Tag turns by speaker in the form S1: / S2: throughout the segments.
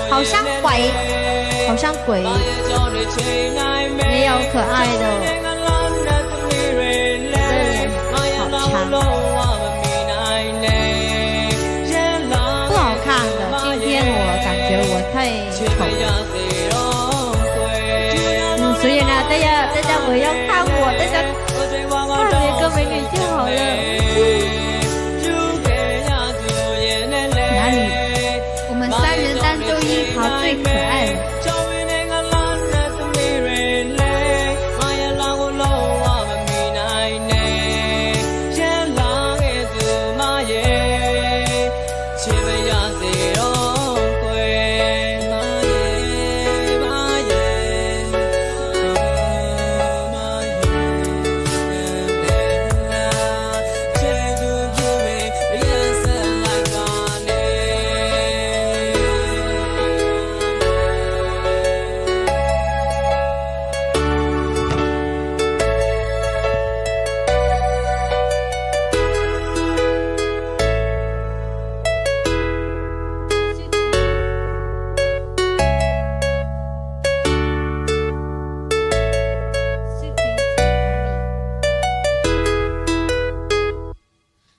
S1: 好像鬼，好像鬼，没有可爱的，这脸好长，不好看的。今天我感觉我太丑了，所以呢，大家不要看我，大家看别个美女就好了。哪里？我们三人单周一跑最可爱了。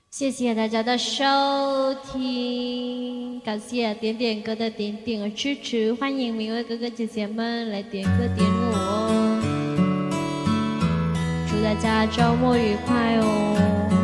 S1: 谢谢大家的收听，感谢点点歌的点点和支持，欢迎每位哥哥姐姐们来点歌点我哦，祝大家周末愉快哦。